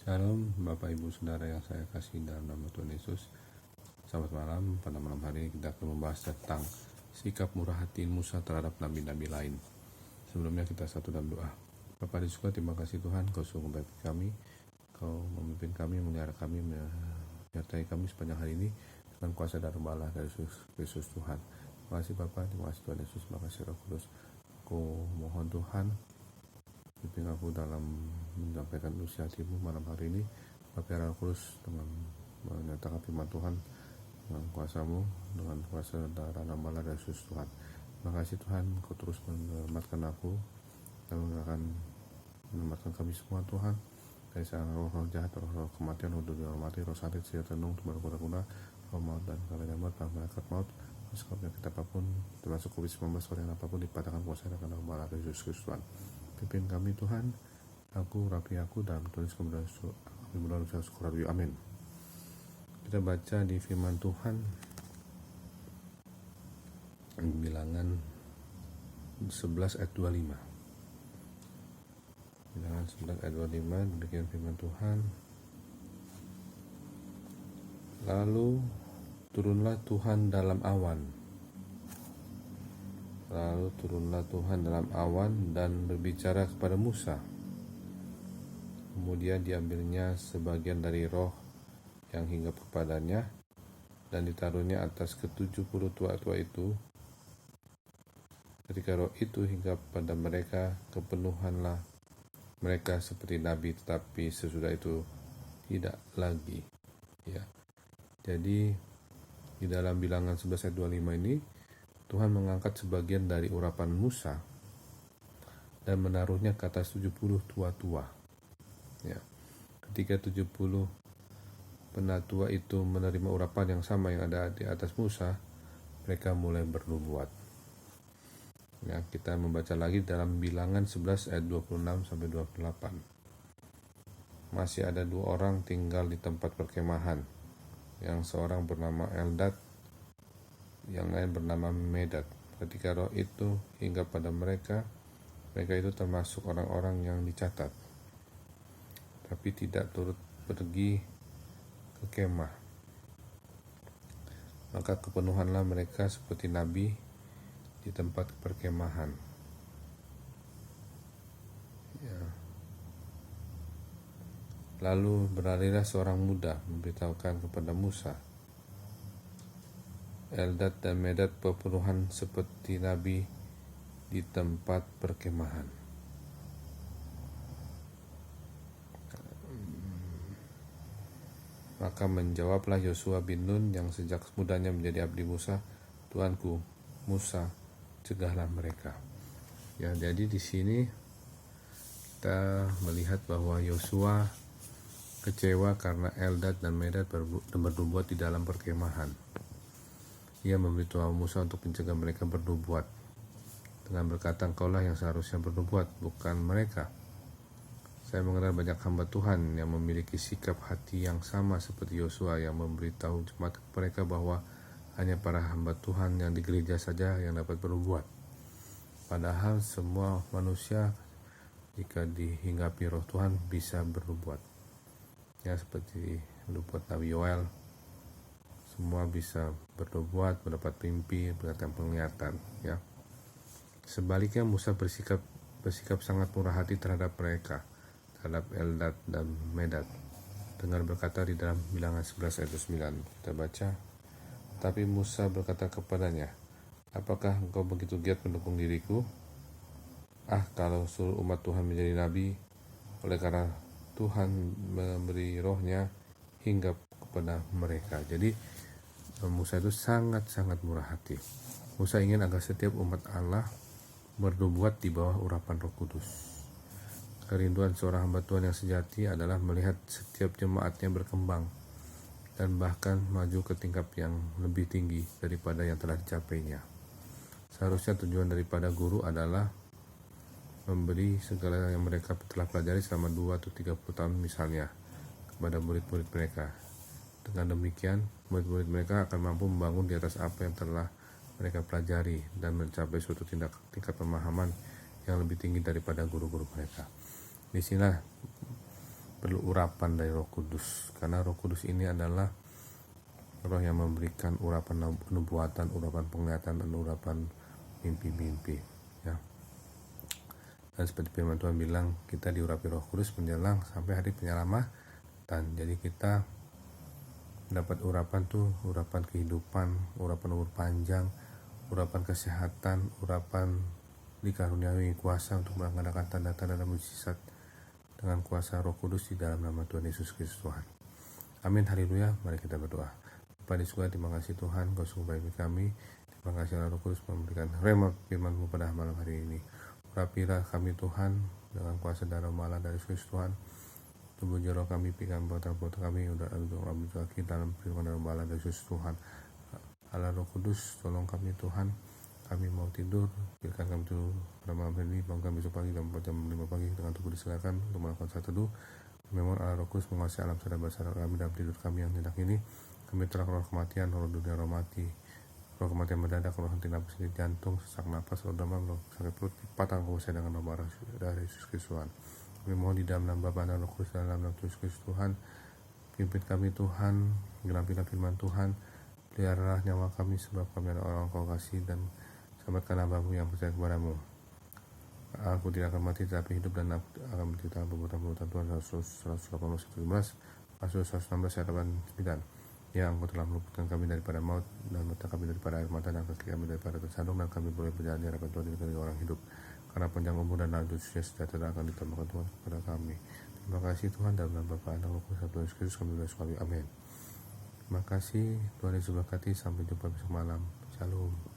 Shalom Bapak Ibu Saudara yang saya kasih dalam nama Tuhan Yesus. Selamat malam. Pada malam hari ini kita akan membahas tentang sikap murah hati Musa terhadap nabi-nabi lain. Sebelumnya kita satu dalam doa. Bapa di surga, terima kasih Tuhan, Kau sungguh baik kami, Kau memimpin kami, memelihara kami, menyertai kami sepanjang hari ini dengan kuasa dan Allah dari Yesus Tuhan. Terima kasih Bapa, terima kasih Tuhan Yesus, terima kasih Roh Kudus. Aku mohon Tuhan, pimpin aku dalam menyampaikan usia hatimu malam hari ini. Bapak Roh Kudus, dengan menyatakan firman Tuhan dengan kuasa-Mu, dengan kuasa darah nama Allah dan Yesus Tuhan. Terima kasih Tuhan, Kau terus menyelamatkan aku dan menyelamatkan kami semua Tuhan dari segala roh-roh jahat, roh-roh kematian, roh dunia mati, roh sakit, sihat tenung, tumbuh guna, roh maut dan kalanya maut, malaikat maut, sebabnya kita apapun, termasuk COVID-19, varian apapun dipatahkan kuasa dan nama Allah Yesus Kristus Tuhan. Pimpin kami Tuhan, aku rapi aku dalam tulis kemudian syukur. Amin. Kita baca di firman Tuhan Bilangan 11 ayat 25. Bilangan 11 ayat 25 demikian firman Tuhan. Lalu turunlah Tuhan dalam awan dan berbicara kepada Musa. Kemudian diambilnya sebagian dari roh yang hinggap kepadanya dan ditaruhnya atas ke-70 tua-tua itu. Ketika roh itu hinggap pada mereka, kepenuhanlah mereka seperti nabi, tetapi sesudah itu tidak lagi. Ya. Jadi di dalam Bilangan 11 ayat 25 ini Tuhan mengangkat sebagian dari urapan Musa dan menaruhnya ke atas 70 tua-tua. Ya. Ketika 70 penatua itu menerima urapan yang sama yang ada di atas Musa, mereka mulai bernubuat. Ya, kita membaca lagi dalam Bilangan 11 ayat 26 sampai 28. Masih ada 2 orang tinggal di tempat perkemahan. Yang seorang bernama Eldad, yang lain bernama Medad. Ketika roh itu hinggap pada mereka itu termasuk orang-orang yang dicatat, tapi tidak turut pergi ke kemah. Maka kepenuhanlah mereka seperti nabi di tempat perkemahan. Ya. Lalu berlarilah seorang muda memberitahukan kepada Musa, Eldad dan Medad pepenuhan seperti nabi di tempat perkemahan. Maka menjawablah Yosua bin Nun yang sejak mudanya menjadi abdi Musa, Tuanku Musa, cegahlah mereka. Ya, jadi di sini kita melihat bahwa Yosua kecewa karena Eldad dan Medad bernubuat di dalam perkemahan. Ia memberitahu Musa untuk mencegah mereka bernubuat dengan berkata, engkaulah yang seharusnya bernubuat, bukan mereka. Saya mengenal banyak hamba Tuhan yang memiliki sikap hati yang sama seperti Yosua yang memberitahu jemaat mereka bahwa hanya para hamba Tuhan yang di gereja saja yang dapat bernubuat. Padahal semua manusia jika dihinggapi roh Tuhan bisa bernubuat. Ya, seperti nubuat Nabi Yoel, semua bisa bernubuat, mendapat mimpi, mendapatkan penglihatan. Ya. Sebaliknya Musa bersikap sangat murah hati terhadap mereka, terhadap Eldad dan Medad, dengan berkata di dalam Bilangan 11 ayat 9. Kita baca, tapi Musa berkata kepadanya, apakah engkau begitu giat mendukung diriku? Kalau suruh umat Tuhan menjadi nabi, oleh karena Tuhan memberi rohnya hinggap kepada mereka. Jadi Musa itu sangat-sangat murah hati. Musa ingin agar setiap umat Allah bernubuat di bawah urapan Roh Kudus. Kerinduan seorang hamba Tuhan yang sejati adalah melihat setiap jemaatnya berkembang dan bahkan maju ke tingkat yang lebih tinggi daripada yang telah dicapainya. Seharusnya tujuan daripada guru adalah memberi segala yang mereka telah pelajari selama 2 atau 30 tahun misalnya kepada murid-murid mereka. Dengan demikian, murid-murid mereka akan mampu membangun di atas apa yang telah mereka pelajari dan mencapai suatu tingkat pemahaman yang lebih tinggi daripada guru-guru mereka. Di sinilah perlu urapan dari Roh Kudus, karena Roh Kudus ini adalah Roh yang memberikan urapan nubuatan, urapan penglihatan, dan urapan mimpi-mimpi, ya. Dan seperti firman Tuhan bilang, kita diurapi Roh Kudus menjelang sampai hari penyelamatan. Jadi kita dapat urapan tuh, urapan kehidupan, urapan umur panjang, urapan kesehatan, urapan dikaruniai kuasa untuk melaksanakan tanda-tanda dan mukjizat dengan kuasa Roh Kudus di dalam nama Tuhan Yesus Kristus Tuhan. Amin, haleluya. Mari kita berdoa. Bapa di surga, terima kasih Tuhan, Kau sungguh baik bagi kami. Terima kasih Roh Kudus memberikan rema firman-Mu pada malam hari ini. Urapilah kami Tuhan dengan kuasa darah malah dari Kristus Tuhan. Tubuh roh kami, pikiran perbuatan kami, udah kami kaki dalam firman darah malah dari Kristus Tuhan. Allah Roh Kudus, tolong kami Tuhan. Kami mau tidur, biarkan kami tidur pada malam hari ini, bangun besok pagi jam 4 jam 5 pagi dengan tubuh disediakan untuk melakukan saat teduh. Memang Allah Roh Kudus menguasai alam sadar bawah sadar kami dalam tidur kami yang tidak ini. Kami telah roh kematian, roh dunia, roh mati, roh kematian mendadak, roh henti napas, jantung, sesak napas, roh demam, roh sakit perut, dipatahkan kuasa dengan nama dari Yesus Kristus Tuhan. Kami mohon di dalam nama Bapa dan Roh Kudus dalam nama Yesus Kristus Tuhan. Pimpin kami Tuhan, genapilah firman Tuhan, peliharalah nyawa kami sebab kami adalah orang Kau kasih, dan selamatkan hamba-Mu yang percaya kepadamu. Aku tidak akan mati tetapi hidup, dan aku akan menceritakan perbuatan-perbuatan Tuhan. 118:17, pasal 116 ayat 9. Ya, Engkau telah meluputkan kami daripada maut, dan mata kami daripada air mata, dan kaki kami daripada tersandung, dan kami boleh berjalan di hadapan Tuhan di negeri orang hidup. Karena panjang umur dan lanjut usia sejahtera akan ditambahkan Tuhan kepada kami. Terima kasih Tuhan, dalam nama Bapa dan Roh Kudus Yesus Kristus kami berdoa. Amin. Terima kasih, Tuhan Yesus berkati. Sampai jumpa besok malam. Shalom.